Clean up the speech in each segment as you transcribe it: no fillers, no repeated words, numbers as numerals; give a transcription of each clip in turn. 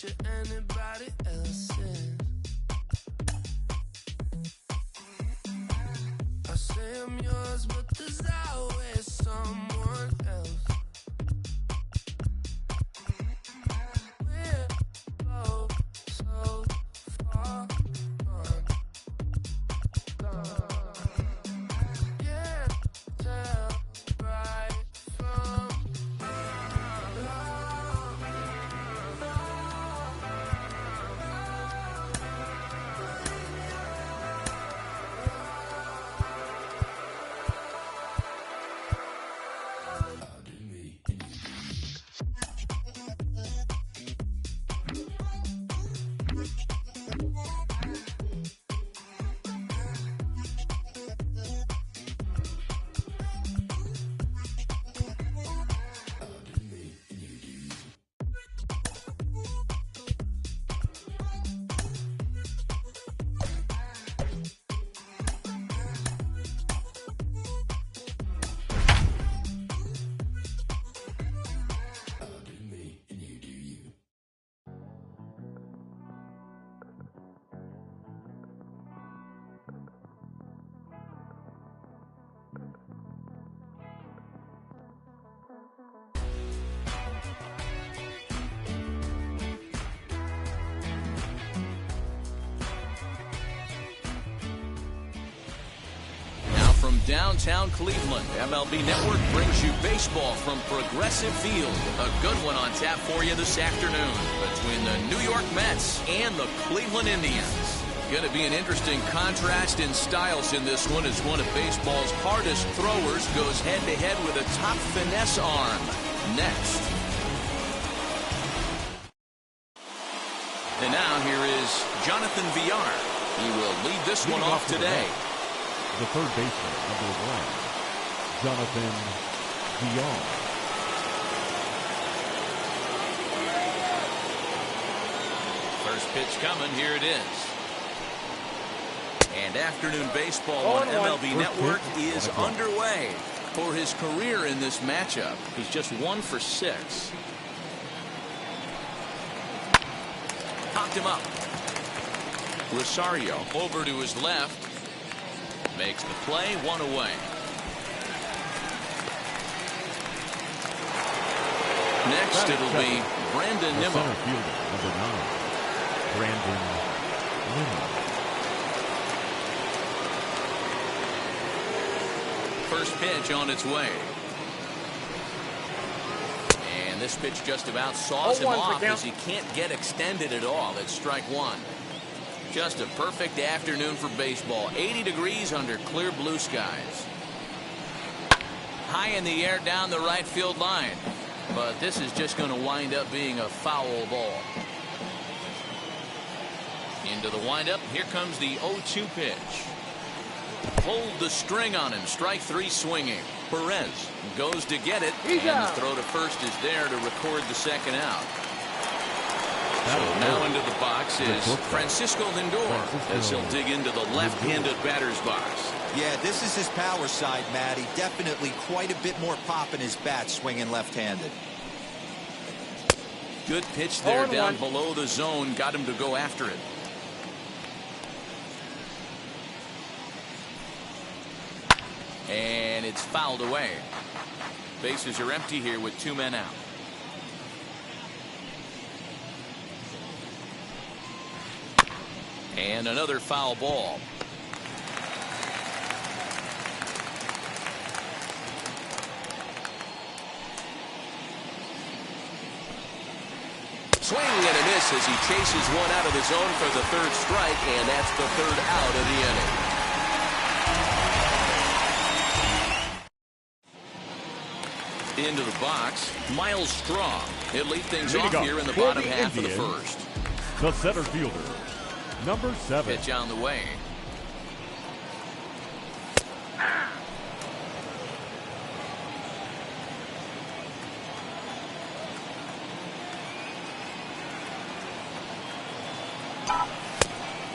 picture anybody else in. I say I'm yours, but there's always someone else. We're both so far gone. Can't tell right from From downtown Cleveland, MLB Network brings you baseball from Progressive Field. A good one on tap for you this afternoon between the New York Mets and the Cleveland Indians. Going to be an interesting contrast in styles in this one as one of baseball's hardest throwers goes head-to-head with a top finesse arm. Next. And now here is Jonathan Villar. He will lead this one off today. The third baseman, number 1, Jonathan Villar. First pitch coming, here it is. And afternoon baseball on MLB Network is underway. For his career in this matchup, he's just 1 for 6. Popped him up. Rosario over to his left. Makes the play, 1 away. Next, it'll be Brandon Nimmo. Center fielder, number 9, Brandon Nimmo. First pitch on its way. And this pitch just about saws him off as he can't get extended at all. It's strike 1. Just a perfect afternoon for baseball. 80 degrees under clear blue skies. High in the air down the right field line. But this is just going to wind up being a foul ball. Into the windup. Here comes the 0-2 pitch. Pulled the string on him. Strike 3 swinging. Perez goes to get it. And the throw to first is there to record the second out. So now into the box is Francisco Lindor as he'll dig into the left-handed batter's box. Yeah, this is his power side, Matty. Definitely quite a bit more pop in his bat swinging left-handed. Good pitch there down below the zone. Got him to go after it. And it's fouled away. Bases are empty here with 2 men out. And another foul ball. Swing and a miss as he chases one out of the zone for the 3rd strike, and that's the 3rd out of the inning. Into the box, Miles Straw. He'll lead things off here in the bottom half of the 1st. The center fielder, number 7. Pitch on the way.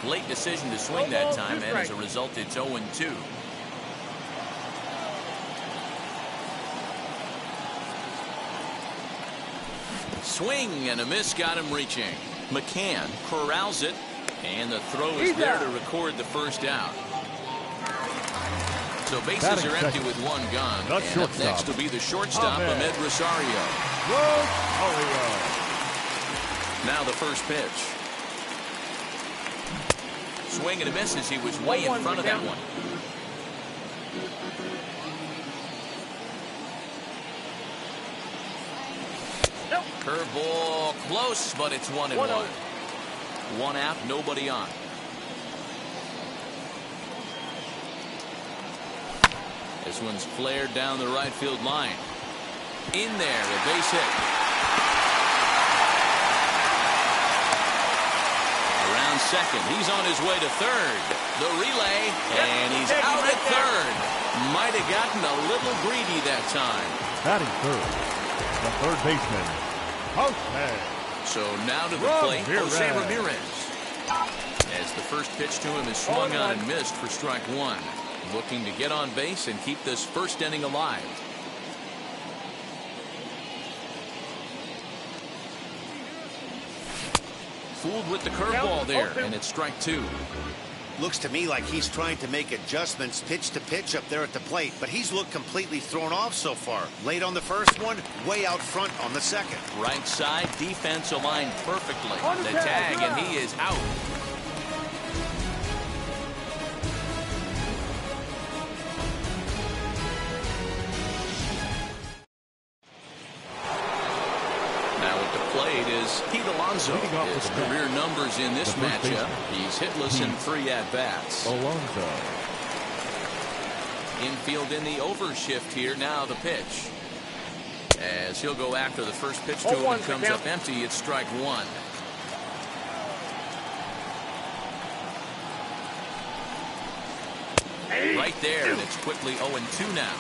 Late decision to swing that time, and as a result, it's 0-2. Swing and a miss got him reaching. McCann corrals it, and the throw is there to record the first out. So bases are empty with one gone. And up next will be the shortstop, Ahmed Rosario. Now the first pitch. Swing and a miss as he was way in front of that one. Curveball close, but it's 1-1. One out, nobody on. This one's flared down the right field line. In there, a base hit. Around second, he's on his way to third. The relay, and he's out at third. Might have gotten a little greedy that time. Batting third, the third baseman, Jose. So now to the plate, Jose Ramirez. As the first pitch to him is swung on and missed for strike one. Looking to get on base and keep this first inning alive. Fooled with the curveball there, and it's strike two. Looks to me like he's trying to make adjustments pitch to pitch up there at the plate, but he's looked completely thrown off so far. Late on the first one, way out front on the second. Right side, defense aligned perfectly. The tag, and he is out. His career numbers in this matchup. He's hitless in 3 at-bats. Alonso. Infield in the overshift here. Now the pitch. As he'll go after the first pitch to him and comes up empty. It's strike one. Right there, and it's quickly 0-2 now.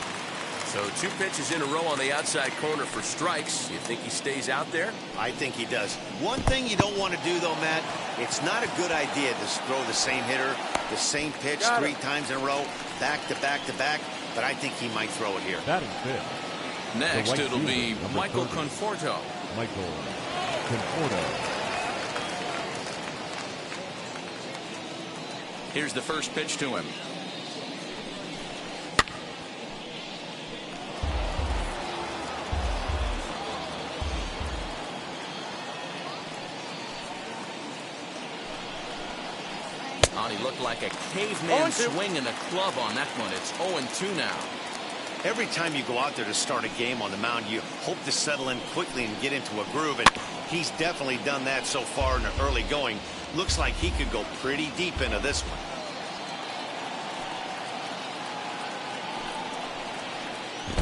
So 2 pitches in a row on the outside corner for strikes. You think he stays out there? I think he does. One thing you don't want to do, though, Matt, it's not a good idea to throw the same hitter, the same pitch 3 times in a row, back to back to back, but I think he might throw it here. Batting fifth. Next, it'll be Michael Conforto. Michael Conforto. Here's the first pitch to him. He looked like a caveman swinging a club on that one. It's 0-2 now. Every time you go out there to start a game on the mound, you hope to settle in quickly and get into a groove, and he's definitely done that so far in the early going. Looks like he could go pretty deep into this one.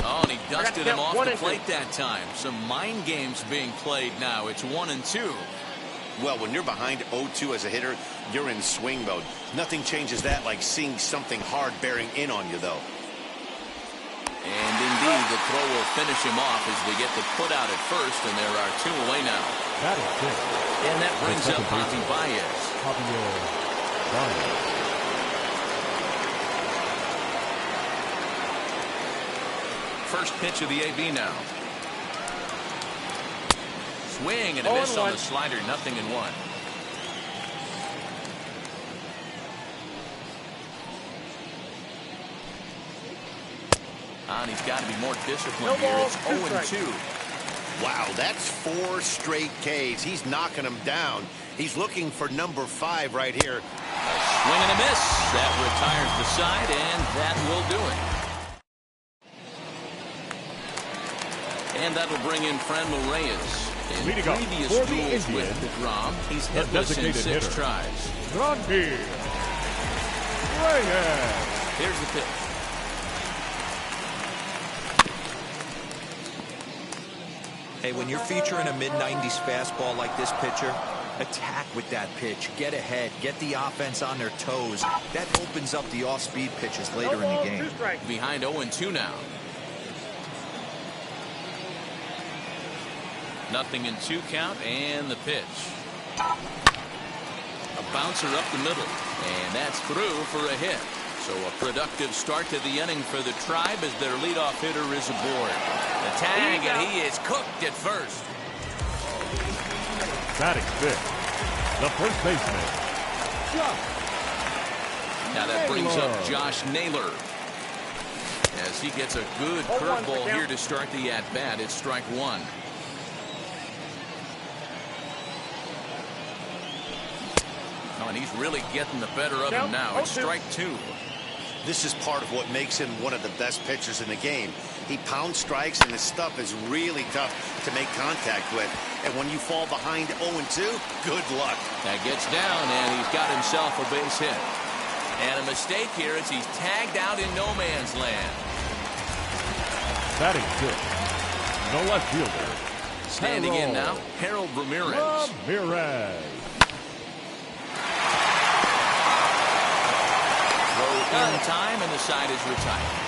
Oh, and he dusted him off the plate that time. Some mind games being played now. It's 1-2. Well, when you're behind 0-2 as a hitter, you're in swing mode. Nothing changes that like seeing something hard bearing in on you, though. And indeed, the throw will finish him off as they get the put out at first, and there are 2 away now. That is it. And that brings up Javi Baez. First pitch of the AB now. Swing and a miss on the slider, 0-1. And he's got to be more disciplined here. It's 0-2. Wow, that's 4 straight Ks. He's knocking them down. He's looking for number 5 right here. A swing and a miss. That retires the side, and that will do it. And that'll bring in Franmil Reyes. In previous duels with DeGrom, he's hitless in 6 tries. Reyes. Here's the pitch. Hey, when you're featuring a mid-90s fastball like this pitcher, attack with that pitch. Get ahead. Get the offense on their toes. That opens up the off-speed pitches later in the game. Behind 0-2 now. 0-2 count, and the pitch. A bouncer up the middle, and that's through for a hit. So a productive start to the inning for the Tribe as their leadoff hitter is aboard. The tag, and he is cooked at first. Batting fifth, the first baseman, Josh. Now that brings up Josh Naylor. As he gets a good curveball here to start the at-bat, it's strike one. Oh, and he's really getting the better of him now. It's strike two. This is part of what makes him one of the best pitchers in the game. He pounds strikes, and his stuff is really tough to make contact with. And when you fall behind 0-2, good luck. That gets down, and he's got himself a base hit. And a mistake here as he's tagged out in no man's land. Batting good. The left fielder. Standing in now, Harold Ramirez. Throw in time, and the side is retired.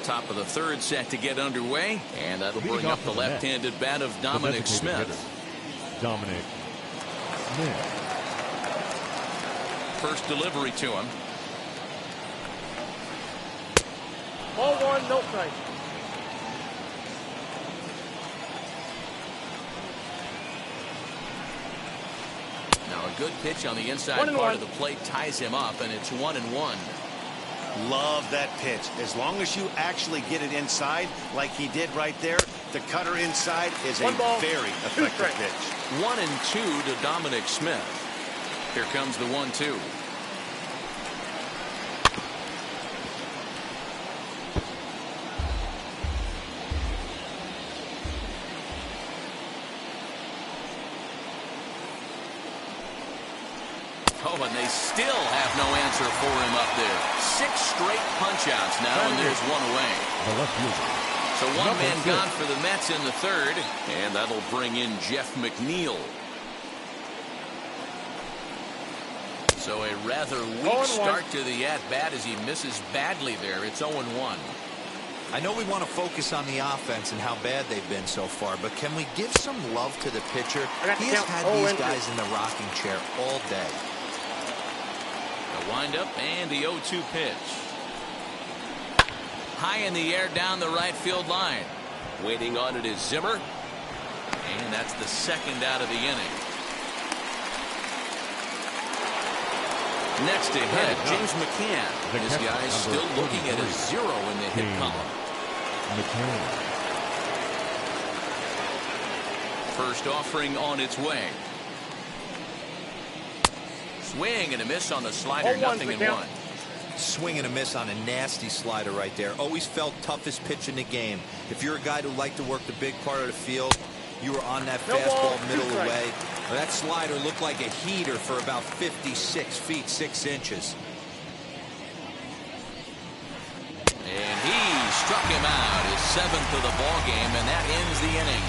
Top of the third set to get underway, and that'll bring up the left-handed bat of Dominic Smith. First delivery to him. Ball one, no strike. Now a good pitch on the inside part of the plate ties him up, and it's 1-1. Love that pitch. As long as you actually get it inside like he did right there, the cutter inside is a very effective pitch. 1-2 to Dominic Smith. Here comes the 1-2. Oh, and they still have no answer for him up there. 6 straight punch-outs now, and there's one away. So one man gone for the Mets in the third, and that'll bring in Jeff McNeil. So a rather weak start to the at-bat as he misses badly there. It's 0-1. I know we want to focus on the offense and how bad they've been so far, but can we give some love to the pitcher? He has had these guys in the rocking chair all day. The windup and the 0-2 pitch. High in the air down the right field line. Waiting on it is Zimmer. And that's the second out of the inning. Next to hit, James McCann. This guy's still looking at a 0 in the hit column. First offering on its way. Swing and a miss on the slider, 0-1. Swing and a miss on a nasty slider right there. Always felt toughest pitch in the game. If you're a guy who liked to work the big part of the field, you were on that fastball middle away. That slider looked like a heater for about 56 feet 6 inches. And he struck him out, his 7th of the ball game, and that ends the inning.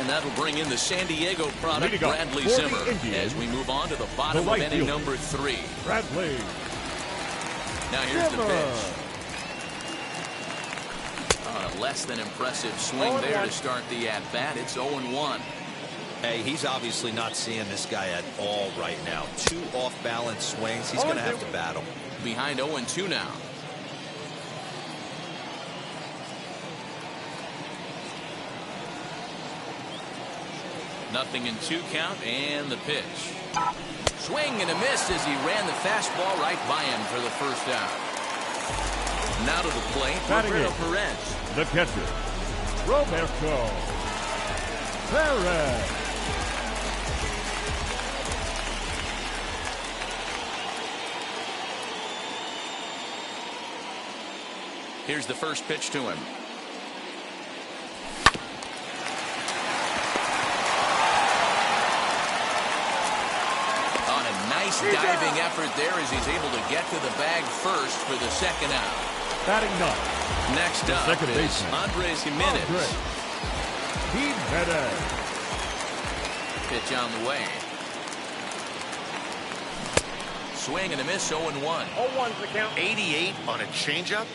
And that'll bring in the San Diego product, Bradley Zimmer, as we move on to the bottom of inning number 3. Bradley. Now here's the pitch. Less than impressive swing there to start the at-bat. It's 0-1. Hey, he's obviously not seeing this guy at all right now. 2 off-balance swings. He's going to have to battle. Behind 0-2 now. Nothing in 2 count, and the pitch. Swing and a miss as he ran the fastball right by him for the first out. Now to the plate, Roberto Perez. The catcher, Roberto Perez. Here's the first pitch to him. On a nice diving effort there as he's able to get to the bag first for the second out. Batting 9. Next up second is baseman, Andres Jimenez. Pitch on the way. Swing and a miss, 0-1. 0-1's the count. 88 on a changeup?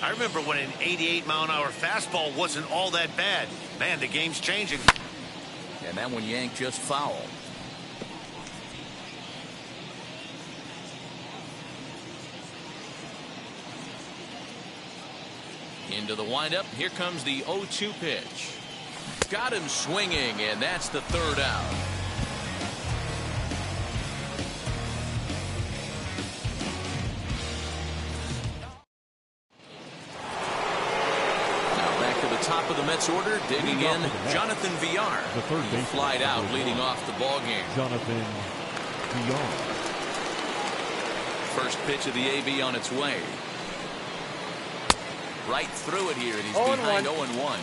I remember when an 88-mile-an-hour fastball wasn't all that bad. Man, the game's changing. And And that one yanked just foul. Into the windup. Here comes the 0-2 pitch. Got him swinging, and that's the third out. Now back to the top of the Mets order, digging in, Jonathan Villar. The third He baseman flied out, leading off the ball game. Jonathan Villar. First pitch of the AB on its way. Right through it here, and he's behind 0-1.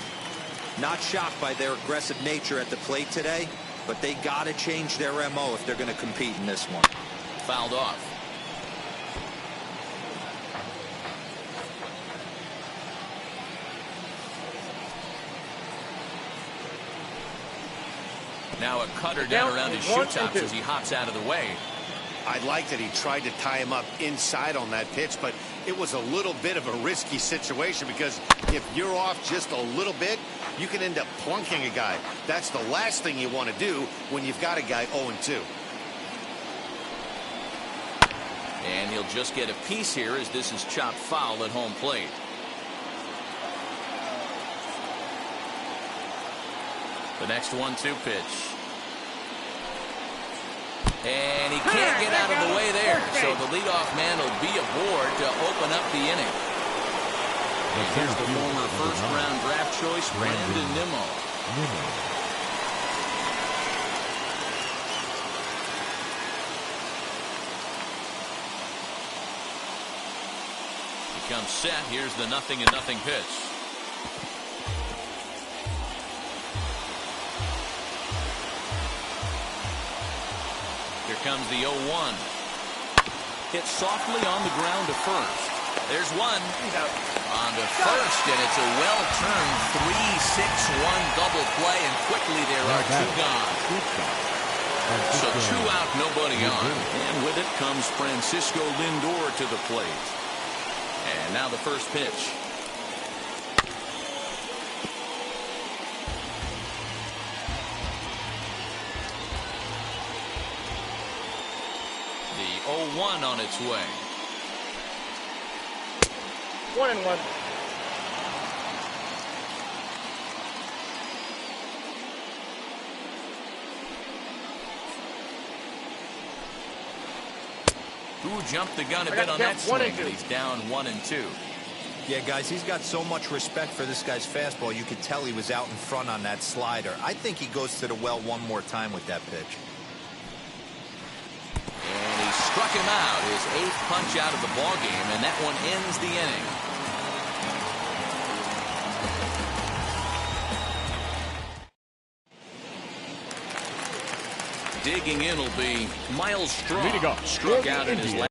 Not shocked by their aggressive nature at the plate today, but they got to change their MO if they're going to compete in this one. Fouled off. Now a cutter down around his shoe tops as he hops out of the way. I like that he tried to tie him up inside on that pitch, but it was a little bit of a risky situation because if you're off just a little bit, you can end up plunking a guy. That's the last thing you want to do when you've got a guy 0-2. And he'll just get a piece here as this is chopped foul at home plate. The next 1-2 pitch. And he can't get out of the way there. So the leadoff man will be aboard to open up the inning. And here's the former first-round draft choice, Brandon Nimmo. He comes set. Here's the 0-0 pitch. Here comes the 0-1. Hit softly on the ground to first. There's one. On to first, and it's a well-turned 3-6-1 double play, and quickly there are two gone. So 2 out, nobody on. And with it comes Francisco Lindor to the plate. And now the first pitch. The 0-1 on its way. 1-1. Who jumped the gun a bit on that swing, and he's down 1-2. Yeah, guys, he's got so much respect for this guy's fastball. You could tell he was out in front on that slider. I think he goes to the well one more time with that pitch. And he struck him out, his 8th punch out of the ball game, and that one ends the inning. Digging in will be Miles Straw. Struck out in his last.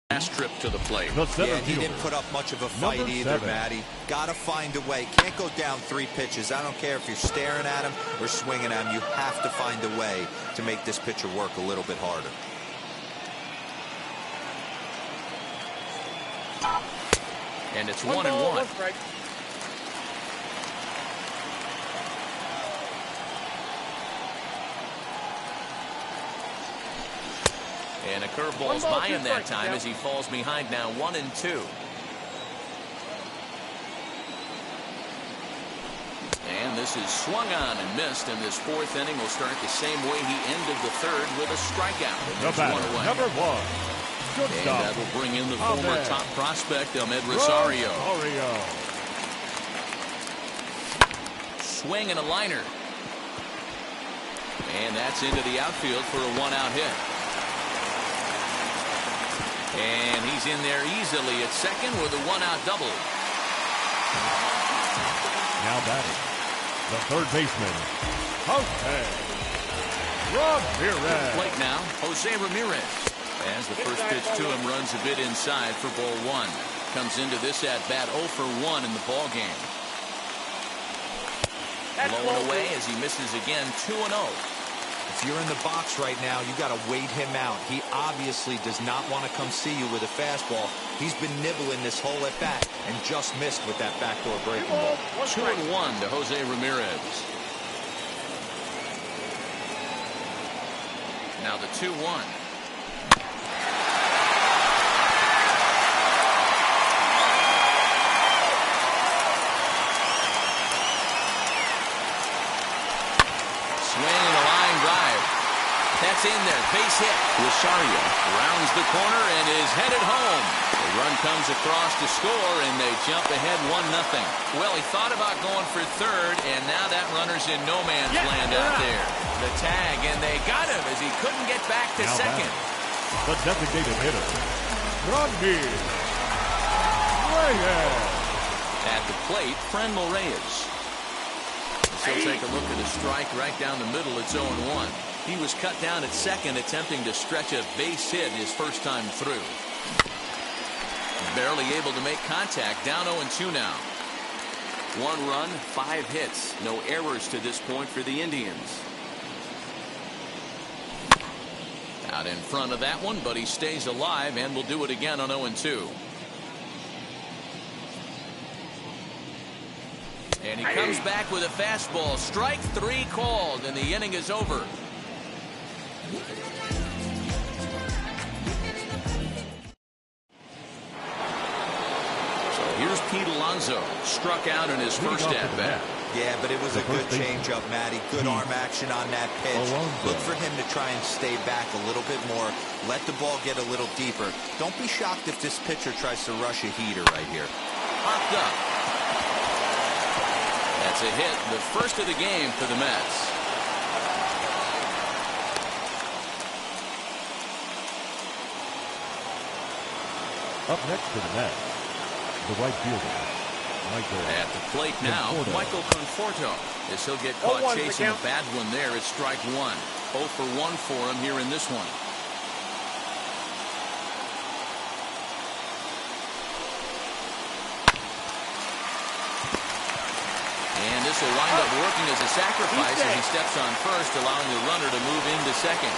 Last trip to the plate. Yeah, he didn't put up much of a fight either, Matty. Gotta find a way. Can't go down 3 pitches. I don't care if you're staring at him or swinging at him. You have to find a way to make this pitcher work a little bit harder. And it's 1-1. And a curveball's by him that time as he falls behind now 1-2. And this is swung on and missed, and this 4th inning will start the same way he ended the 3rd with a strikeout. And there's one away. Number 1. And that will bring in the former top prospect, Ahmed Rosario. Swing and a liner. And that's into the outfield for a 1-out hit. And he's in there easily at second with a 1-out double. Now batting, the third baseman, Jose Ramirez. Plate now, Jose Ramirez. As the first pitch to him runs a bit inside for ball 1. Comes into this at bat 0 for 1 in the ball game. Blown away as he misses again 2-0. If you're in the box right now, you got to wait him out. He obviously does not want to come see you with a fastball. He's been nibbling this whole at bat and just missed with that backdoor breaking ball. 2-1 to Jose Ramirez. Now the 2-1. That's in there. Base hit. Rosario rounds the corner and is headed home. The run comes across to score, and they jump ahead 1-0. Well, he thought about going for third, and now that runner's in no man's land out there. The tag, and they got him as he couldn't get back to second. The designated hitter, Reyes. At the plate, Franmil Reyes. He'll take a look at a strike right down the middle. It's 0-1. He was cut down at second, attempting to stretch a base hit his first time through. Barely able to make contact. Down 0-2 now. 1 run, 5 hits. No errors to this point for the Indians. Out in front of that one, but he stays alive and will do it again on 0-2. And he comes back with a fastball. Strike 3 called, and the inning is over. So here's Pete Alonso. Struck out in his first at-bat. Yeah, but it was a good changeup, Matty. Good arm action on that pitch. Look for him to try and stay back a little bit more. Let the ball get a little deeper. Don't be shocked if this pitcher tries to rush a heater right here. Popped up. That's a hit, the first of the game for the Mets. Up next to the Mets, the right fielder, Michael. At the plate now, Michael Conforto. As he'll get caught chasing a bad one there, it's strike 1. 0 for 1 for him here in this one. And this will wind up working as a sacrifice as he steps on first, allowing the runner to move into second.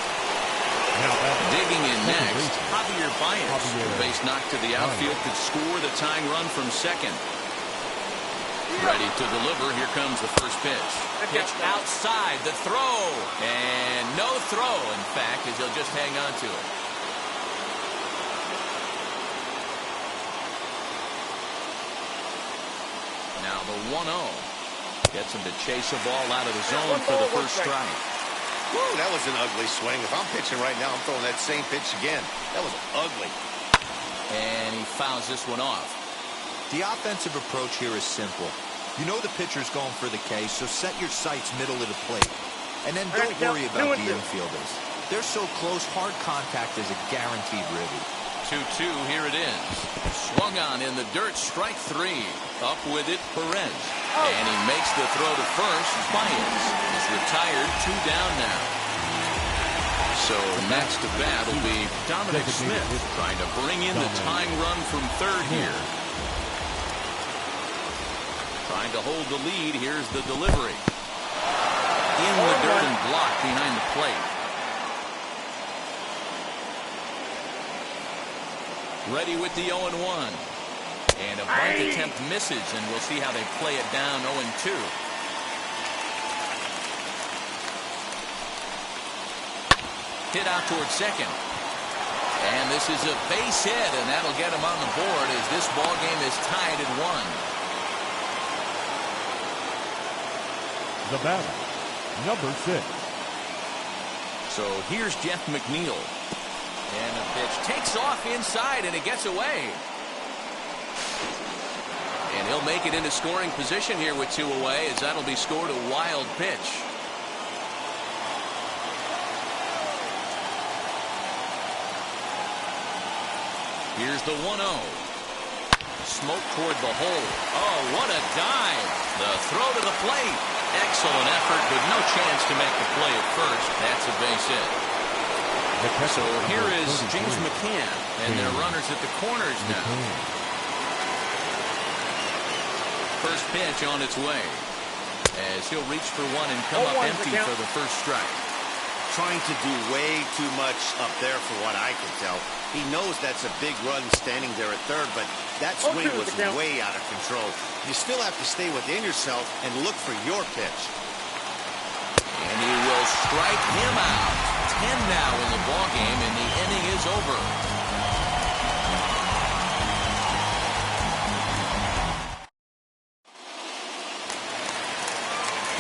Digging in next, Javier Baez. The base knock to the outfield could score the tying run from second. Ready to deliver. Here comes the first pitch. Pitched outside. The throw. And no throw, in fact, as he'll just hang on to it. Now the 1-0. Gets him to chase a ball out of the zone for the first strike. Woo, that was an ugly swing. If I'm pitching right now, I'm throwing that same pitch again. That was ugly. And he fouls this one off. The offensive approach here is simple. You know the pitcher's going for the K, so set your sights middle of the plate. And then don't worry about the infielders. They're so close, hard contact is a guaranteed ribby. 2-2, here it is. Swung on in the dirt, strike 3. Up with it, Perez. And he makes the throw to first. Baez is retired, 2 down now. So next to bat will be Dominic Smith, trying to bring in the tying run from third here. Trying to hold the lead. Here's the delivery. In the dirt and blocked behind the plate. Ready with the 0-1. And a bunt attempt misses, and we'll see how they play it down 0-2. Hit out towards second. And this is a base hit, and that'll get him on the board as this ball game is tied at 1. The batter, number 6. So here's Jeff McNeil. And the pitch takes off inside, and it gets away. And he'll make it into scoring position here with 2 away, as that'll be scored a wild pitch. Here's the 1-0. Smoke toward the hole. Oh, what a dive. The throw to the plate. Excellent effort, but no chance to make the play at first. That's a base hit. So here is James McCann, and their runners at the corners now. First pitch on its way, as he'll reach for one and come up empty for the first strike. trying to do way too much up there for what I can tell. He knows that's a big run standing there at third, but that swing was way out of control. You still have to stay within yourself and look for your pitch. And he will strike him out. 10 now in the ballgame, and the inning is over.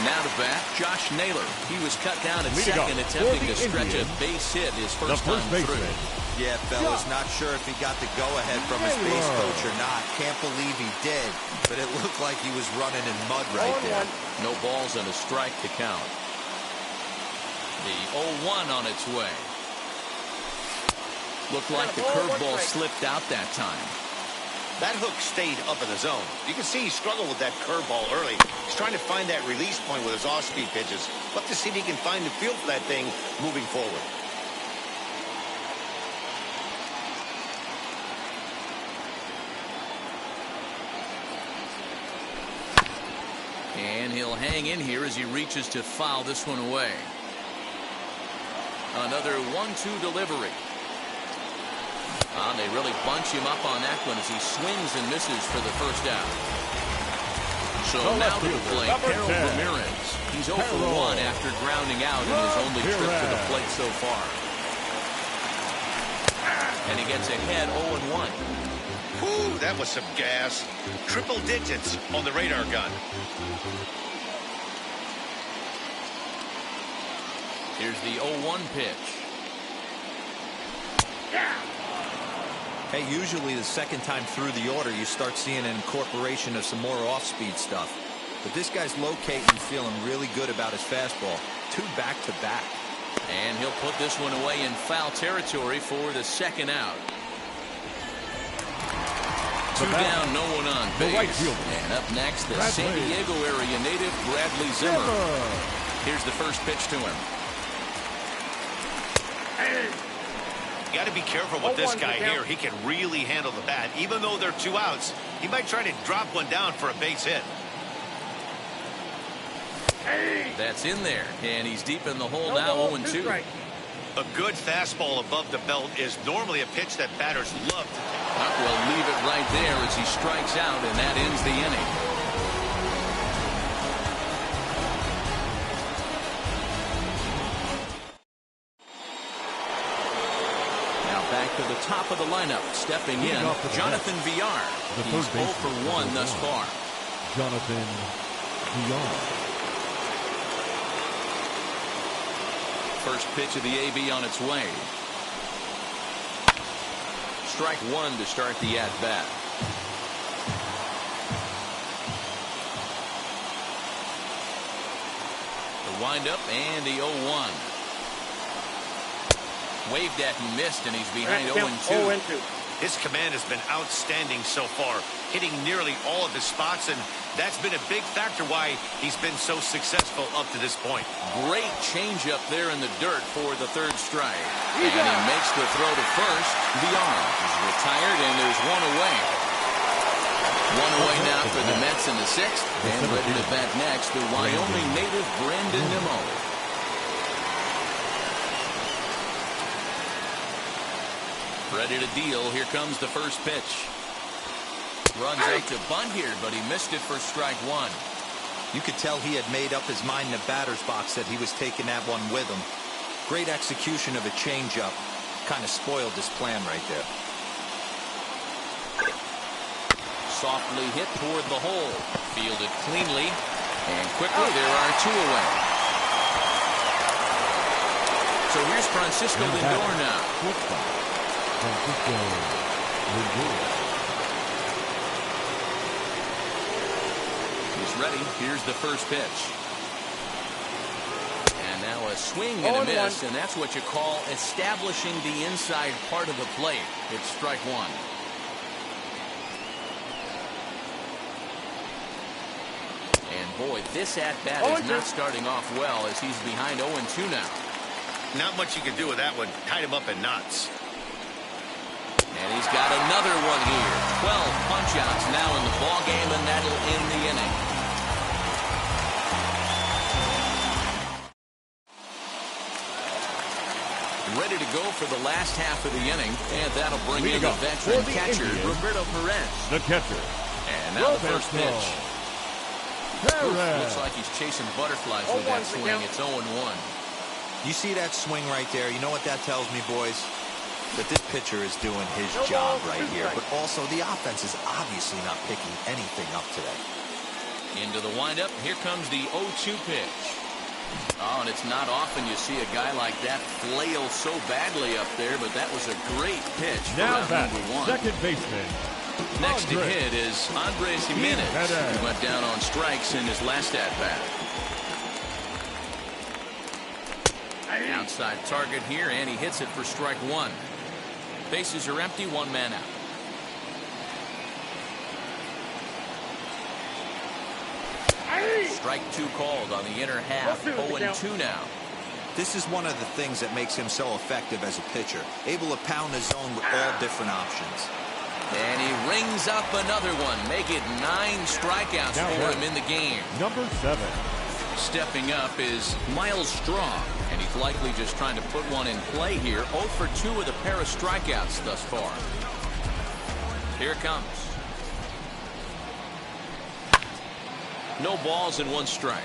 Now to bat, Josh Naylor. He was cut down at second, attempting to stretch a base hit his first time through. Yeah, fellas, not sure if he got the go-ahead from his base coach or not. Can't believe he did, but it looked like he was running in mud right there. No balls and a strike to count. The 0-1 on its way. Looked like the curveball slipped out that time. That hook stayed up in the zone. You can see he struggled with that curveball early. He's trying to find that release point with his off-speed pitches. Look to see if he can find the feel for that thing moving forward. And he'll hang in here as he reaches to foul this one away. Another 1-2 delivery. They really bunch him up on that one as he swings and misses for the first out. So now to the plate, Harold Ramirez. He's 0 for 1 after grounding out in his only trip to the plate so far. And he gets ahead 0-1. Whew, that was some gas. Triple digits on the radar gun. Here's the 0-1 pitch. Hey, usually the second time through the order, you start seeing an incorporation of some more off-speed stuff. But this guy's locating and feeling really good about his fastball. 2 back-to-back. And he'll put this one away in foul territory for the second out. 2 down, no one on base. And up next, the San Diego area native Bradley Zimmer. Here's the first pitch to him. You got to be careful with this guy here. He can really handle the bat. Even though they're 2 outs, he might try to drop one down for a base hit. That's in there, and he's deep in the hole now, 0-2. A good fastball above the belt is normally a pitch that batters love to take. We'll leave it right there as he strikes out, and that ends the inning. Back to the top of the lineup, stepping in, Jonathan Villar. He's 0 for 1 thus far. Jonathan Villar. First pitch of the AB on its way. Strike 1 to start the at-bat. The windup and the 0-1. Waved at and missed, and he's behind 0-2. His command has been outstanding so far, hitting nearly all of his spots, and that's been a big factor why he's been so successful up to this point. Great changeup there in the dirt for the third strike. And he makes the throw to first. Villar is retired, and there's 1 away. 1 away now for the Mets in the 6th, and ready to bat next, the Wyoming native Brandon Nimmo. Ready to deal. Here comes the first pitch. Runs out to bunt here, but he missed it for strike 1. You could tell he had made up his mind in the batter's box that he was taking that one with him. Great execution of a changeup. Kind of spoiled his plan right there. Softly hit toward the hole. Fielded cleanly. And quickly there are 2 away. So here's Francisco Lindor now. He's ready. Here's the first pitch. And now a swing and a miss, and that's what you call establishing the inside part of the plate. It's strike 1. And boy, this at-bat is not starting off well as he's behind 0-2 now. Not much you can do with that one. Tied him up in knots. And he's got another one here. 12 punch-outs now in the ballgame, and that'll end the inning. go for the last half of the inning, and that'll bring in the veteran catcher, Roberto Perez. The catcher. And now the first pitch. Looks like he's chasing butterflies with that swing. It's 0-1. You see that swing right there? You know what that tells me, boys? That this pitcher is doing his job right here. But also, the offense is obviously not picking anything up today. Into the windup. Here comes the 0-2 pitch. Oh, and it's not often you see a guy like that flail so badly up there, but that was a great pitch. Now batting, second baseman. Next to hit is Andres Jimenez, who went down on strikes in his last at-bat. Outside target here, and he hits it for strike one. Bases are empty, one man out. Strike two called on the inner half. 0-2 now. This is one of the things that makes him so effective as a pitcher, able to pound the zone with all different options. And he rings up another one. Make it 9 strikeouts for him in the game. Number 7. Stepping up is Miles Strong, and he's likely just trying to put one in play here. 0 for 2 with a pair of strikeouts thus far. Here it comes. No balls and 1 strike.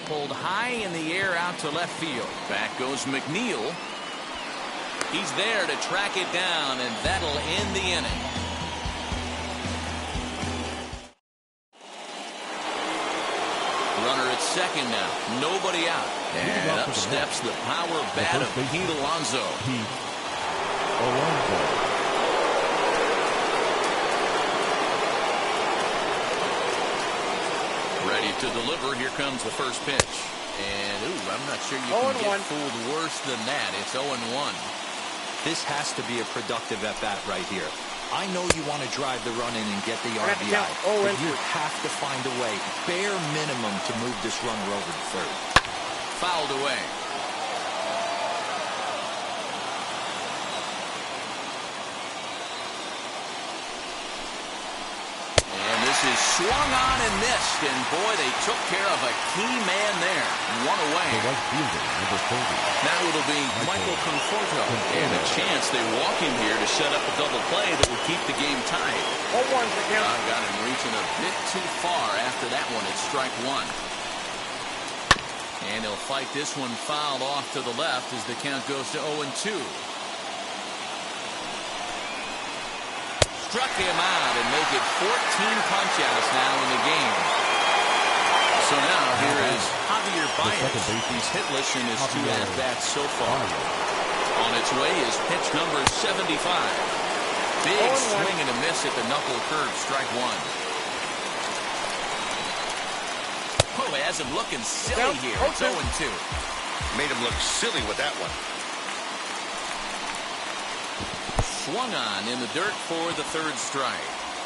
Pulled high in the air out to left field. Back goes McNeil. He's there to track it down, and that'll end the inning. Runner at second now. Nobody out. And up steps the power bat of Pete Alonso. Ready to deliver. Here comes the first pitch. And, I'm not sure you can get fooled worse than that. It's 0-1. This has to be a productive at-bat right here. I know you want to drive the run in and get the RBI, but you have to find a way, bare minimum, to move this runner over to third. Fouled away. And this is swung on and missed, and boy, they took care of a key man there. One away. The right fielder, number 30. Now it'll be Michael Conforto, and a chance they walk him here to set up a double play that will keep the game tied. Got him reaching a bit too far after that one. It's strike one. And he'll fight this one fouled off to the left as the count goes to 0-2. Struck him out and make it 14 punch-outs now in the game. So now here is Javier Baez. He's hitless in his 2 at-bats so far. On its way is pitch number 75. Big swing and a miss at the knuckle curve, strike one. Oh, it has him looking silly here. It's 0-2. Made him look silly with that one. Swung on in the dirt for the third strike.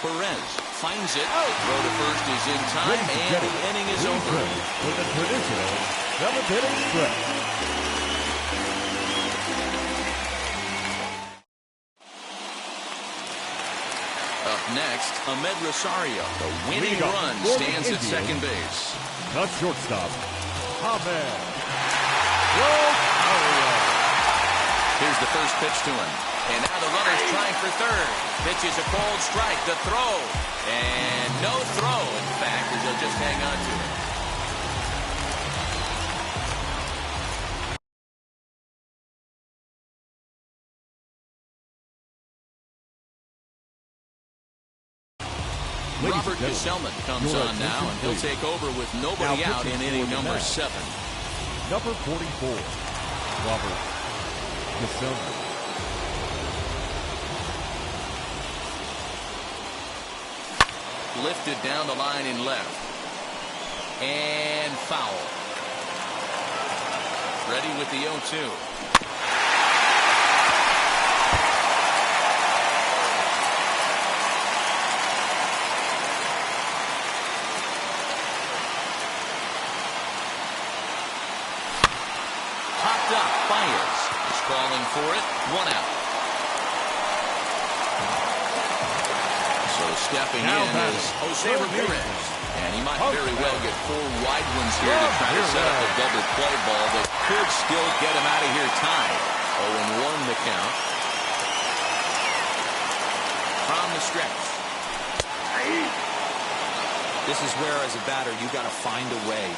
Perez finds it. The throw to first is in time, and the inning is over. With a traditional 7th-inning stretch. Up next, Ahmed Rosario. The winning run stands at second base. The shortstop, Ahmed Rosario. Here's the first pitch to him. And now the runner's trying for third. Pitch is a cold strike. The throw. And no throw, in fact, as they'll just hang on to it. Robert Gesellman comes on now, and he'll take over with nobody out in inning number 7. Number 44, Robert Gesellman. Lifted down the line in left. And foul. Ready with the 0-2. Popped up. Baez is calling for it. 1 out. stepping in is Jose Ramirez. And he might very well get 4 wide ones here to try to set up a double play ball that could still get him out of here tied. 0-1 the count. From the stretch. This is where, as a batter, you got to find a way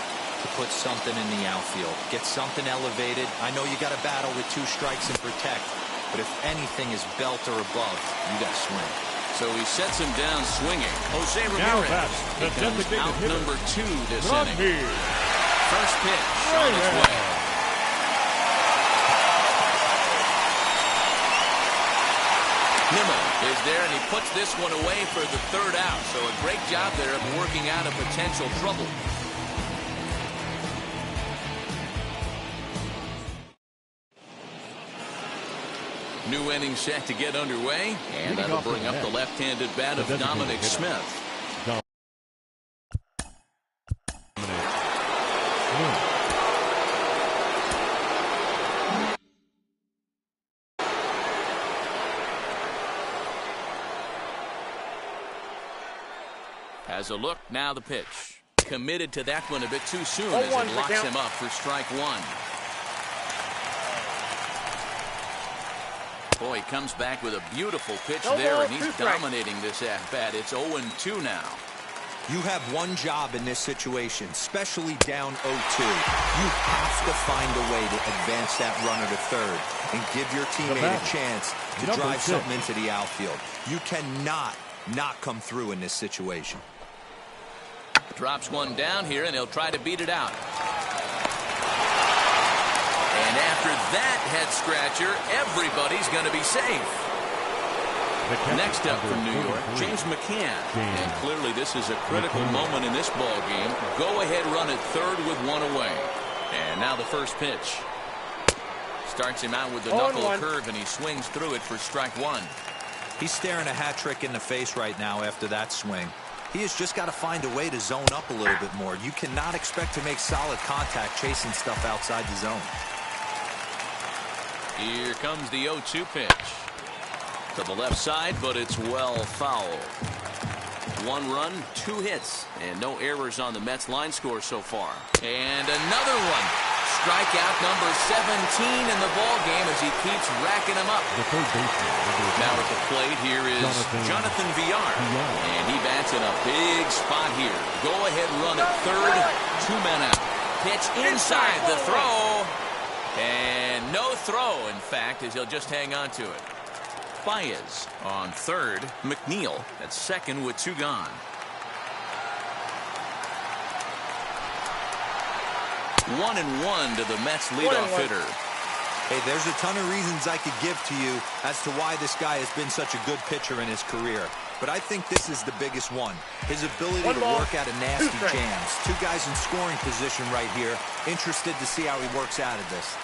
to put something in the outfield. Get something elevated. I know you got to battle with 2 strikes and protect, but if anything is belt or above, you got to swing. So he sets him down swinging. Jose Ramirez becomes out number 2 this inning. First pitch on its way. Nimmo is there, and he puts this one away for the 3rd out. So a great job there of working out a potential trouble. New inning set to get underway, and that'll bring up the left-handed bat of Dominic Smith. Has a look, now the pitch. Committed to that one a bit too soon as it locks him up for strike 1. Boy, he comes back with a beautiful pitch there, and he's dominating this at-bat. It's 0-2 now. You have one job in this situation, especially down 0-2. You have to find a way to advance that runner to 3rd and give your teammate a chance to drive something into the outfield. You cannot not come through in this situation. Drops one down here, and he'll try to beat it out. And after that head-scratcher, everybody's going to be safe. Next up from New York, James McCann. And clearly this is a critical moment in this ball game. Go-ahead run at 3rd with 1 away. And now the first pitch. Starts him out with the knuckle curve, and he swings through it for strike 1. He's staring a hat trick in the face right now after that swing. He has just got to find a way to zone up a little bit more. You cannot expect to make solid contact chasing stuff outside the zone. Here comes the 0-2 pitch. To the left side, but it's well fouled. 1 run, 2 hits, and no errors on the Mets line score so far. And another one. Strikeout number 17 in the ball game as he keeps racking them up. Now at the plate, here is Jonathan Villar. And he bats in a big spot here. Go-ahead run at 3rd, 2 men out. Pitch inside the throw. And no throw, in fact, as he'll just hang on to it. Baez on 3rd. McNeil at 2nd with 2 gone. 1-1 to the Mets leadoff hitter. Hey, there's a ton of reasons I could give to you as to why this guy has been such a good pitcher in his career. But I think this is the biggest one. His ability to work out of nasty jams. 2 guys in scoring position right here. Interested to see how he works out of this.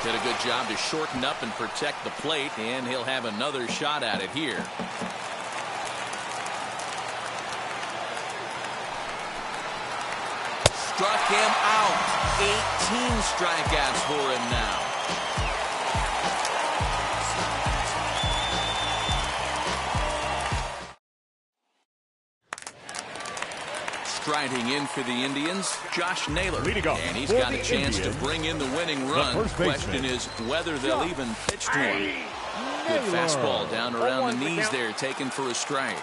Did a good job to shorten up and protect the plate, and he'll have another shot at it here. Struck him out. 18 strikeouts for him now. Striding in for the Indians, Josh Naylor. And he's got a chance to bring in the winning run. The question is whether they'll even pitch to him. Good fastball down around the knees there, taken for a strike.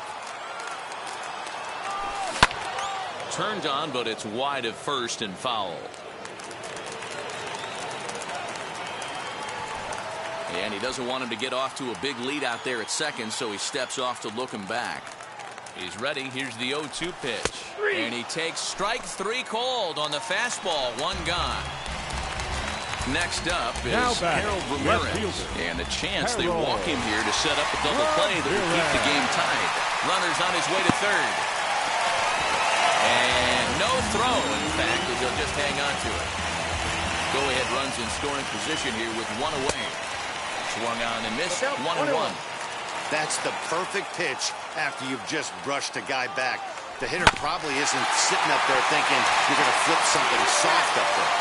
Turned on, but it's wide of 1st and foul. And he doesn't want him to get off to a big lead out there at 2nd, so he steps off to look him back. He's ready. Here's the 0-2 pitch. And he takes strike 3 cold on the fastball. 1 gone. Next up is Harold Ramirez. And a chance they walk him here to set up a double play that will keep the game tied. Runner's on his way to 3rd. And no throw, in fact, as he'll just hang on to it. Go-ahead runs in scoring position here with 1 away. Swung on and missed. 1-1. That's the perfect pitch after you've just brushed a guy back. The hitter probably isn't sitting up there thinking you're going to flip something soft up there.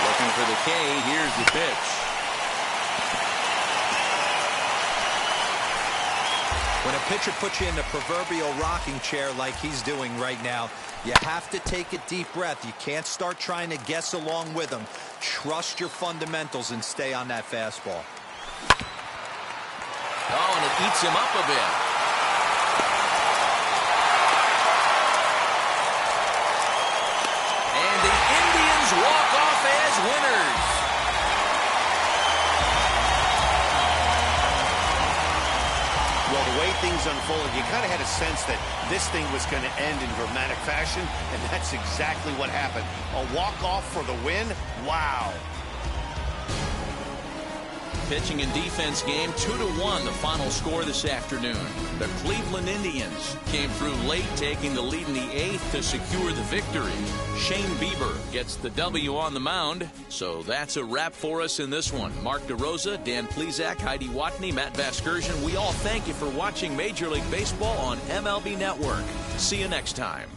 Looking for the K. Here's the pitch. When a pitcher puts you in the proverbial rocking chair like he's doing right now, you have to take a deep breath. You can't start trying to guess along with him. Trust your fundamentals and stay on that fastball. Oh, and it eats him up a bit. And the Indians walk off as winners. Well, the way things unfolded, you kind of had a sense that this thing was going to end in dramatic fashion, and that's exactly what happened. A walk-off for the win? Wow. Pitching and defense game 2-1, the final score this afternoon. The Cleveland Indians came through late, taking the lead in the 8th to secure the victory. Shane Bieber gets the W on the mound. So that's a wrap for us in this one. Mark DeRosa, Dan Plesac, Heidi Watney, Matt Vasgersian, we all thank you for watching Major League Baseball on MLB Network. See you next time.